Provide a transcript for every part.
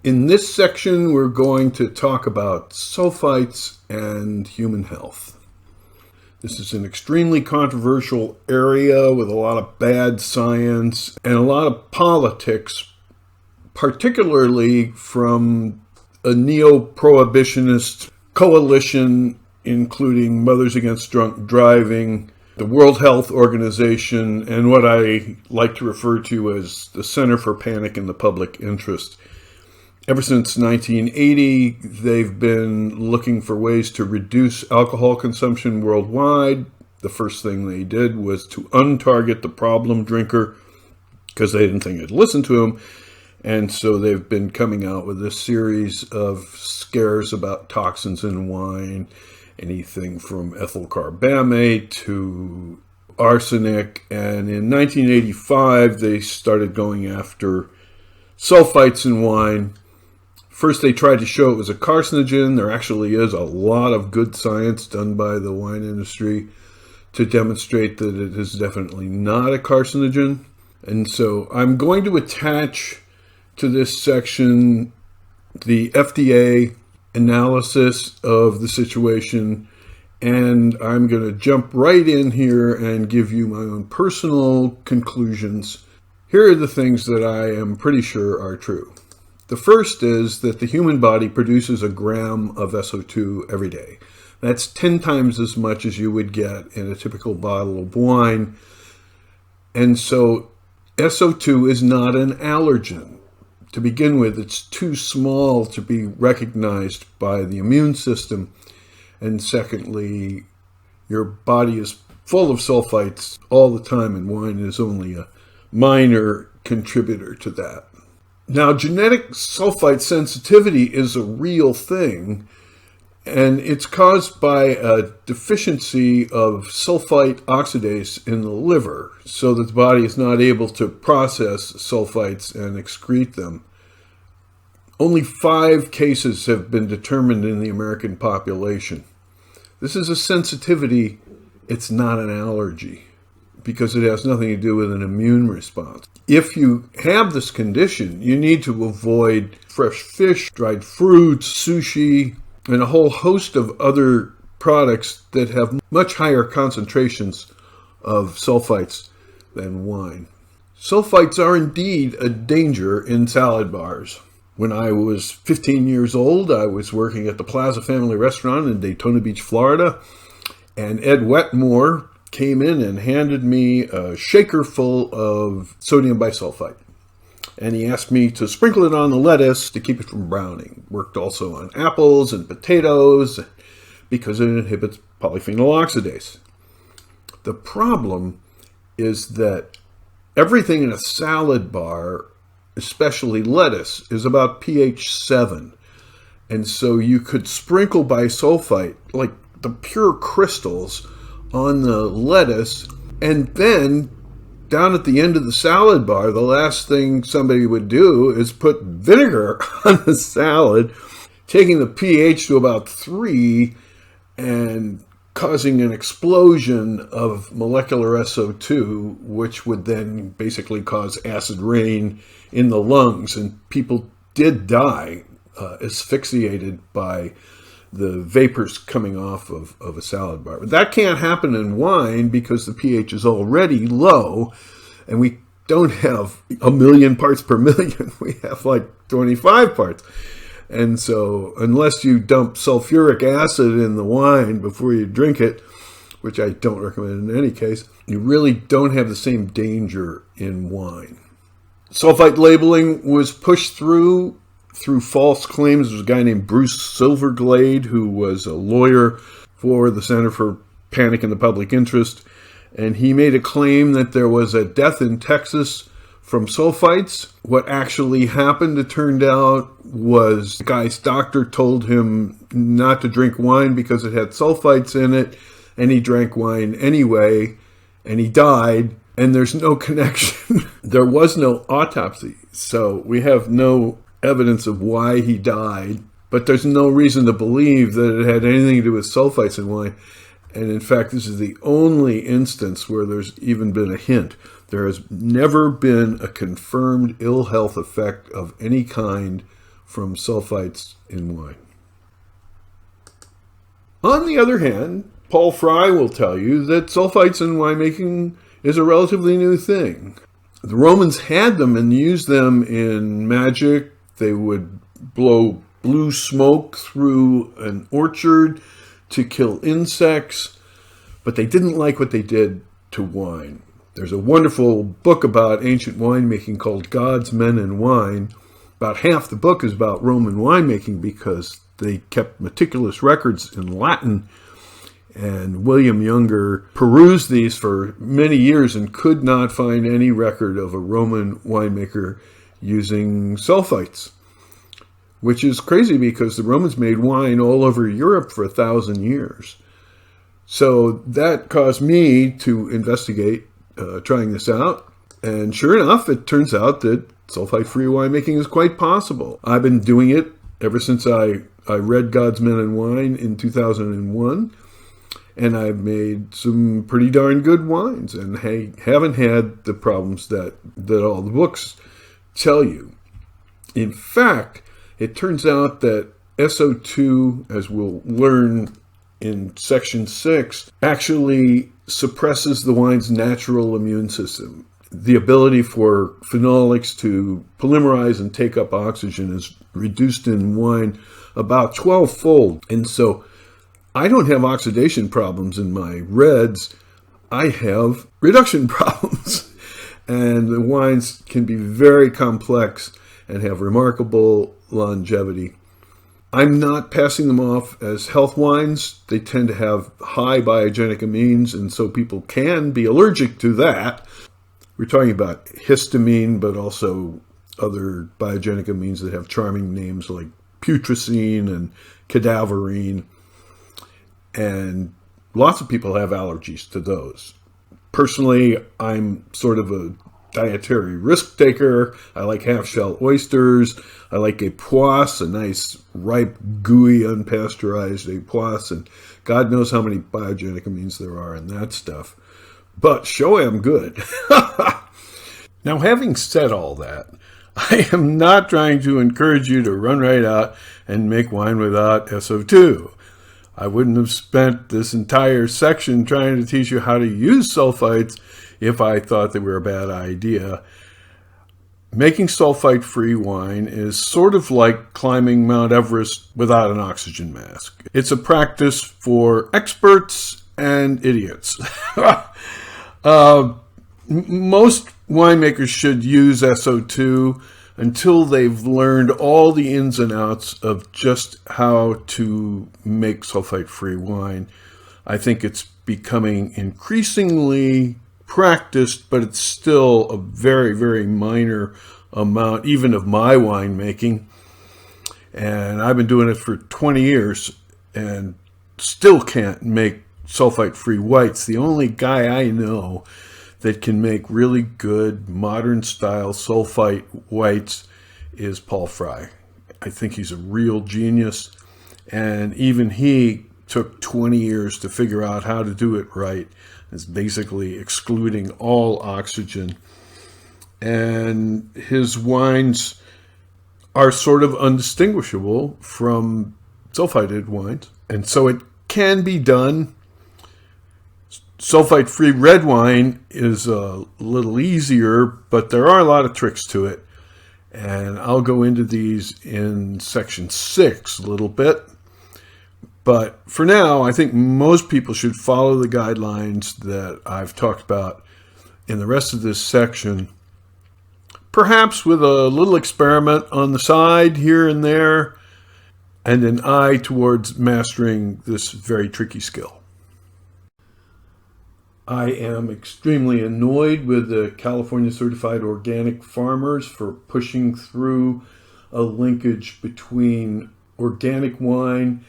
In this section, we're going to talk about sulfites and human health. This is an extremely controversial area with a lot of bad science and a lot of politics, particularly from a neo-prohibitionist coalition, including Mothers Against Drunk Driving, the World Health Organization, and what I like to refer to as the Center for Panic in the Public Interest. Ever since 1980, they've been looking for ways to reduce alcohol consumption worldwide. The first thing they did was to untarget the problem drinker because they didn't think it'd listen to him. And so they've been coming out with this series of scares about toxins in wine, anything from ethyl carbamate to arsenic. And in 1985, they started going after sulfites in wine. First, they tried to show it was a carcinogen. There actually is a lot of good science done by the wine industry to demonstrate that it is definitely not a carcinogen. And so I'm going to attach to this section the FDA analysis of the situation, and I'm going to jump right in here and give you my own personal conclusions. Here are the things that I am pretty sure are true. The first is that the human body produces a gram of SO2 every day. That's 10 times as much as you would get in a typical bottle of wine. And so SO2 is not an allergen. To begin with, it's too small to be recognized by the immune system. And secondly, your body is full of sulfites all the time, and wine is only a minor contributor to that. Now, genetic sulfite sensitivity is a real thing, and it's caused by a deficiency of sulfite oxidase in the liver, so that the body is not able to process sulfites and excrete them. Only 5 cases have been determined in the American population. This is a sensitivity, it's not an allergy, because it has nothing to do with an immune response. If you have this condition, you need to avoid fresh fish, dried fruits, sushi, and a whole host of other products that have much higher concentrations of sulfites than wine. Sulfites are indeed a danger in salad bars. When I was 15 years old, I was working at the Plaza Family Restaurant in Daytona Beach, Florida, and Ed Wetmore came in and handed me a shaker full of sodium bisulfite. And he asked me to sprinkle it on the lettuce to keep it from browning. Worked also on apples and potatoes because it inhibits polyphenol oxidase. The problem is that everything in a salad bar, especially lettuce, is about pH 7. And so you could sprinkle bisulfite, like the pure crystals, on the lettuce, and then down at the end of the salad bar, the last thing somebody would do is put vinegar on the salad, taking the pH to about 3 and causing an explosion of molecular SO2, which would then basically cause acid rain in the lungs. And people did die asphyxiated by the vapors coming off of a salad bar. But that can't happen in wine because the pH is already low, and we don't have 1,000,000 parts per million. We have like 25 parts. And so unless you dump sulfuric acid in the wine before you drink it, which I don't recommend in any case, you really don't have the same danger in wine. Sulfite labeling was pushed through false claims. There was a guy named Bruce Silverglade who was a lawyer for the Center for Panic in the Public Interest, and he made a claim that there was a death in Texas from sulfites. What actually happened, it turned out, was the guy's doctor told him not to drink wine because it had sulfites in it, and he drank wine anyway, and he died, and there's no connection. There was no autopsy, so we have no evidence of why he died, but there's no reason to believe that it had anything to do with sulfites in wine. And in fact, this is the only instance where there's even been a hint. There has never been a confirmed ill health effect of any kind from sulfites in wine. On the other hand, Paul Fry will tell you that sulfites in winemaking is a relatively new thing. The Romans had them and used them in magic. They would blow blue smoke through an orchard to kill insects, but they didn't like what they did to wine. There's a wonderful book about ancient winemaking called Gods, Men, and Wine. About half the book is about Roman winemaking because they kept meticulous records in Latin. And William Younger perused these for many years and could not find any record of a Roman winemaker using sulfites, which is crazy because the Romans made wine all over Europe for 1,000 years. So that caused me to investigate trying this out. And sure enough, it turns out that sulfite-free winemaking is quite possible. I've been doing it ever since I read God's Men and Wine in 2001. And I've made some pretty darn good wines and haven't had the problems that all the books tell you. In fact, it turns out that SO2, as we'll learn in section 6, actually suppresses the wine's natural immune system. The ability for phenolics to polymerize and take up oxygen is reduced in wine about 12-fold. And so I don't have oxidation problems in my reds. I have reduction problems. And the wines can be very complex and have remarkable longevity. I'm not passing them off as health wines. They tend to have high biogenic amines, and so people can be allergic to that. We're talking about histamine, but also other biogenic amines that have charming names like putrescine and cadaverine. And lots of people have allergies to those. Personally, I'm sort of a dietary risk taker. I like half-shell oysters. I like époisse, a nice, ripe, gooey, unpasteurized époisse. And God knows how many biogenic amines there are in that stuff. But show I'm good. Now, having said all that, I am not trying to encourage you to run right out and make wine without SO2. I wouldn't have spent this entire section trying to teach you how to use sulfites if I thought they were a bad idea. Making sulfite-free wine is sort of like climbing Mount Everest without an oxygen mask. It's a practice for experts and idiots. Most winemakers should use SO2 until they've learned all the ins and outs of just how to make sulfite-free wine. I think it's becoming increasingly practiced, but it's still a very, very minor amount, even of my winemaking. And I've been doing it for 20 years and still can't make sulfite-free whites. The only guy I know that can make really good modern-style sulfite whites is Paul Fry. I think he's a real genius, and even he took 20 years to figure out how to do it right. It's basically excluding all oxygen. And his wines are sort of undistinguishable from sulfited wines. And so it can be done. Sulfite-free red wine is a little easier, but there are a lot of tricks to it. And I'll go into these in section 6 a little bit. But for now, I think most people should follow the guidelines that I've talked about in the rest of this section. Perhaps with a little experiment on the side here and there, and an eye towards mastering this very tricky skill. I am extremely annoyed with the California Certified Organic Farmers for pushing through a linkage between organic wine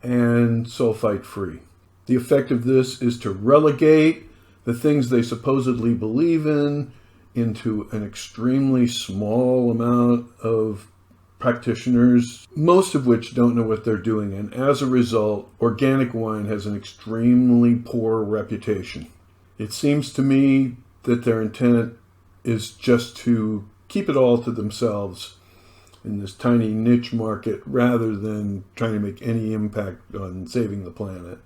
and sulfite-free. The effect of this is to relegate the things they supposedly believe in into an extremely small amount of practitioners, most of which don't know what they're doing. And as a result, organic wine has an extremely poor reputation. It seems to me that their intent is just to keep it all to themselves in this tiny niche market rather than trying to make any impact on saving the planet.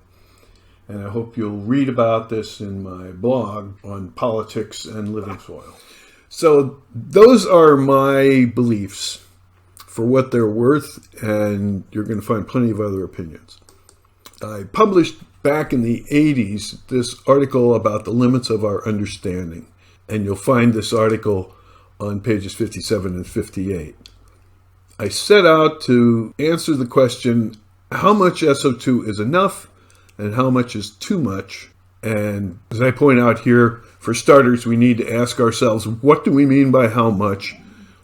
And I hope you'll read about this in my blog on politics and living soil. So those are my beliefs for what they're worth, and you're going to find plenty of other opinions. I published back in the 80s this article about the limits of our understanding, and you'll find this article on pages 57 and 58. I set out to answer the question, how much SO2 is enough and how much is too much? And as I point out here, for starters, we need to ask ourselves, what do we mean by how much?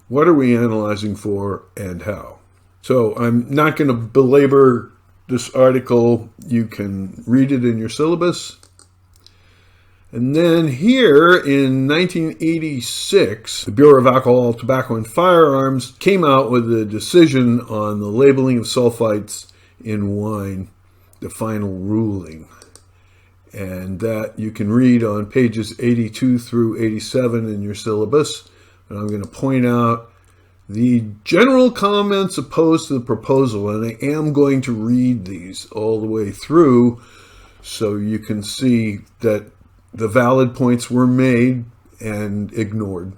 What are we analyzing for and how? So I'm not going to belabor this article. You can read it in your syllabus. And then here in 1986, the Bureau of Alcohol, Tobacco, and Firearms came out with a decision on the labeling of sulfites in wine, the final ruling. And that you can read on pages 82 through 87 in your syllabus. And I'm going to point out the general comments opposed to the proposal, and I am going to read these all the way through so you can see that the valid points were made and ignored.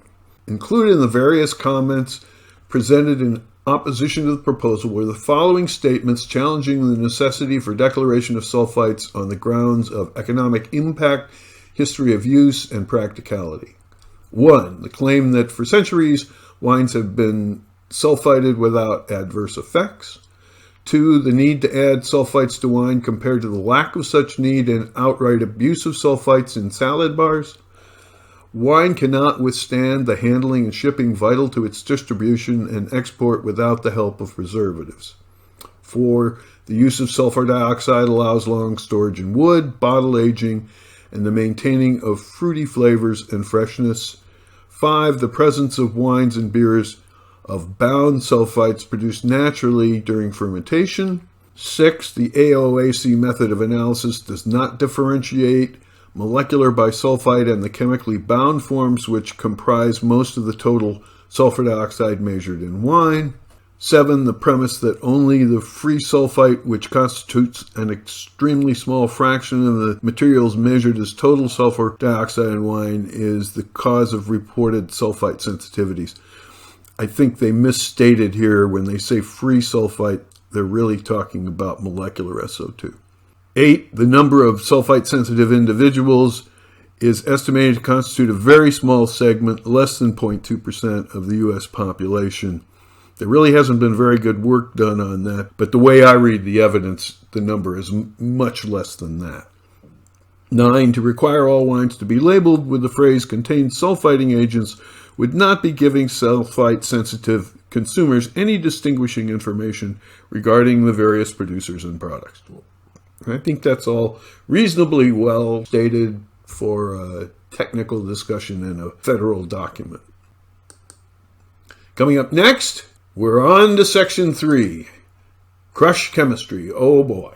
Included in the various comments presented in opposition to the proposal were the following statements challenging the necessity for declaration of sulfites on the grounds of economic impact, history of use, and practicality. 1. The claim that for centuries wines have been sulfited without adverse effects. 2. The need to add sulfites to wine compared to the lack of such need and outright abuse of sulfites in salad bars. Wine cannot withstand the handling and shipping vital to its distribution and export without the help of preservatives. 4. The use of sulfur dioxide allows long storage in wood, bottle aging, and the maintaining of fruity flavors and freshness. 5. The presence of wines and beers of bound sulfites produced naturally during fermentation. 6. The AOAC method of analysis does not differentiate molecular bisulfite and the chemically bound forms which comprise most of the total sulfur dioxide measured in wine. 7. The premise that only the free sulfite, which constitutes an extremely small fraction of the materials measured as total sulfur dioxide in wine, is the cause of reported sulfite sensitivities. I think they misstated here when they say free sulfite, they're really talking about molecular SO2. 8. The number of sulfite-sensitive individuals is estimated to constitute a very small segment, less than 0.2% of the U.S. population. There really hasn't been very good work done on that, but the way I read the evidence, the number is much less than that. 9. To require all wines to be labeled with the phrase contains sulfiting agents would not be giving sulfite-sensitive consumers any distinguishing information regarding the various producers and products. I think that's all reasonably well stated for a technical discussion in a federal document. Coming up next, we're on to section 3, crush chemistry. Oh boy.